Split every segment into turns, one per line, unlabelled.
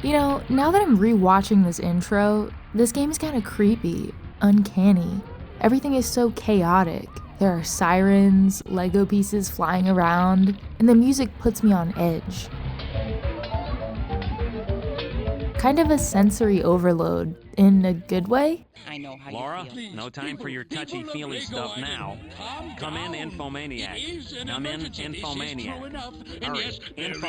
You know, now that I'm rewatching this intro, this game is kind of creepy, uncanny. Everything is so chaotic. There are sirens, Lego pieces flying around, and the music puts me on edge. Kind of a sensory overload, in a good way.
I know how
Laura,
you feel.
no time for your touchy-feely stuff now. Come in, Infomaniac. Come in, Infomaniac. Hurry, Info.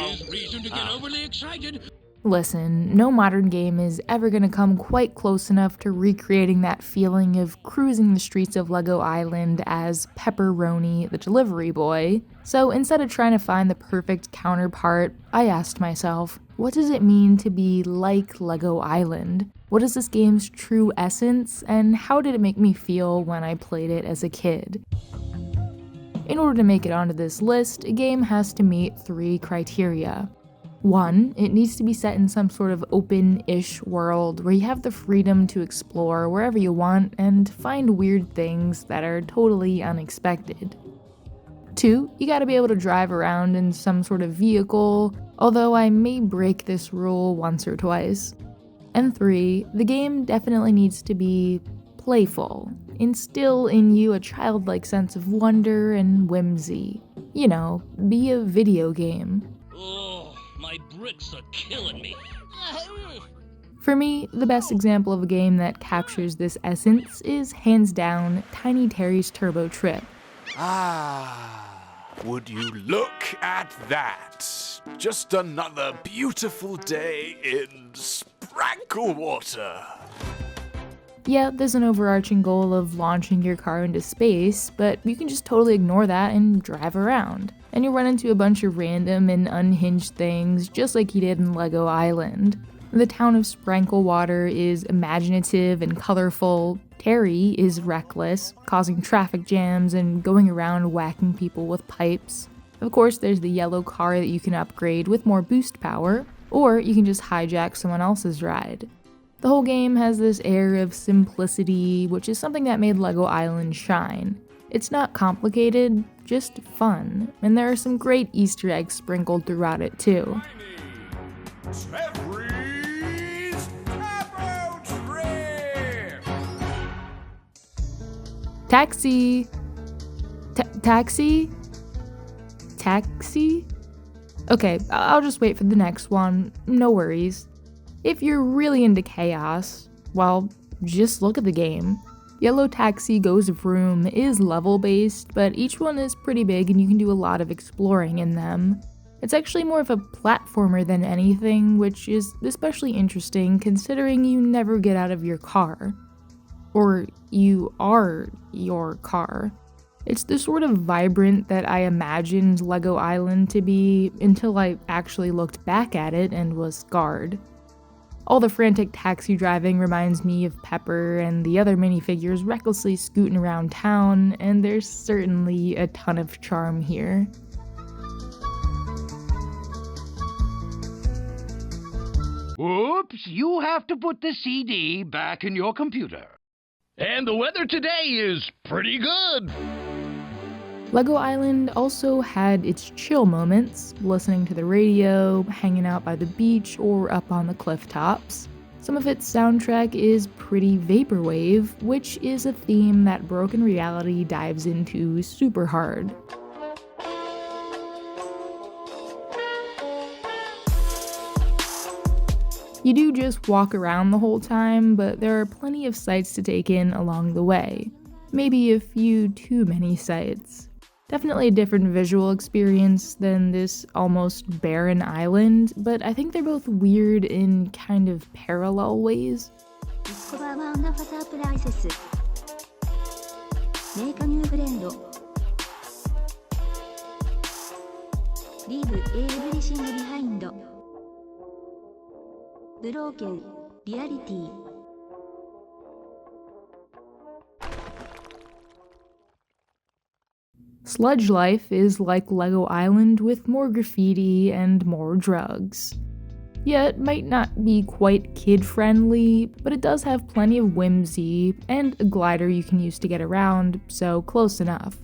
Listen, no modern game is ever gonna come quite close enough to recreating that feeling of cruising the streets of Lego Island as Roni, the delivery boy. So instead of trying to find the perfect counterpart, I asked myself, what does it mean to be like Lego Island? What is this game's true essence, and how did it make me feel when I played it as a kid? In order to make it onto this list, a game has to meet 3 criteria. 1, it needs to be set in some sort of open-ish world where you have the freedom to explore wherever you want and find weird things that are totally unexpected. 2, you gotta be able to drive around in some sort of vehicle, although I may break this rule once or twice. And 3, the game definitely needs to be playful, instill in you a childlike sense of wonder and whimsy. You know, be a video game.
Oh, my bricks are killing me.
For me, the best example of a game that captures this essence is hands down Tiny Terry's Turbo Trip.
Would you look at that? Just another beautiful day in Sprankle Water.
Yeah, there's an overarching goal of launching your car into space, but you can just totally ignore that and drive around. And you'll run into a bunch of random and unhinged things, just like you did in Lego Island. The town of Sprankle Water is imaginative and colorful. Terry is reckless, causing traffic jams and going around whacking people with pipes. Of course, there's the yellow car that you can upgrade with more boost power, or you can just hijack someone else's ride. The whole game has this air of simplicity, which is something that made Lego Island shine. It's not complicated, just fun, and there are some great Easter eggs sprinkled throughout it too.
Trevry's Turbo Trip!
Taxi! Taxi? Taxi? Okay, I'll just wait for the next one, no worries. If you're really into chaos, well, just look at the game. Yellow Taxi Goes Vroom is level-based, but each one is pretty big and you can do a lot of exploring in them. It's actually more of a platformer than anything, which is especially interesting considering you never get out of your car. Or you are your car. It's the sort of vibrant that I imagined Lego Island to be until I actually looked back at it and was scarred. All the frantic taxi driving reminds me of Pepper and the other minifigures recklessly scooting around town, and there's certainly a ton of charm here.
Oops, you have to put the CD back in your computer. And the weather today is pretty good.
Lego Island also had its chill moments, listening to the radio, hanging out by the beach, or up on the cliff tops. Some of its soundtrack is pretty vaporwave, which is a theme that Broken Reality dives into super hard. You do just walk around the whole time, but there are plenty of sights to take in along the way. Maybe a few too many sights. Definitely a different visual experience than this almost barren island, but I think they're both weird in kind of parallel ways. Sludge life is like Lego Island with more graffiti and more drugs. Yeah, it might not be quite kid-friendly, but it does have plenty of whimsy and a glider you can use to get around, so close enough.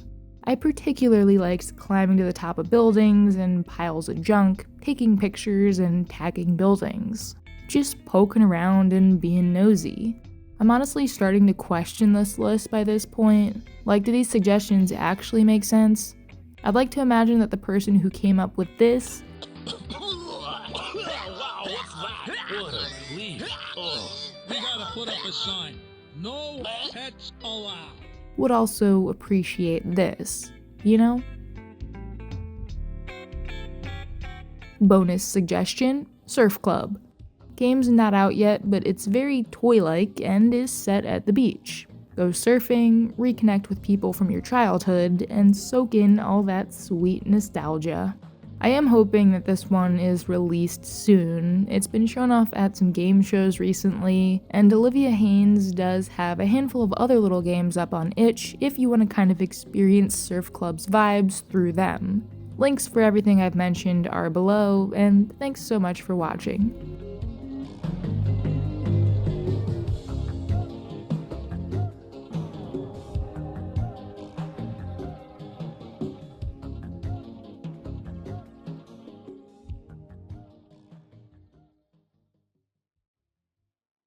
I particularly liked climbing to the top of buildings and piles of junk, taking pictures and tagging buildings. Just poking around and being nosy. I'm honestly starting to question this list by this point. Like, do these suggestions actually make sense? I'd like to imagine that the person who came up with this
Wow, what's that? Please.
We gotta put up a sign. No pets allowed.
would also appreciate this, you know? Bonus suggestion, Surf Club. Game's not out yet, but it's very toy-like and is set at the beach. Go surfing, reconnect with people from your childhood, and soak in all that sweet nostalgia. I am hoping that this one is released soon. It's been shown off at some game shows recently, and Olivia Haynes does have a handful of other little games up on itch if you want to kind of experience Surf Club's vibes through them. Links for everything I've mentioned are below, and thanks so much for watching.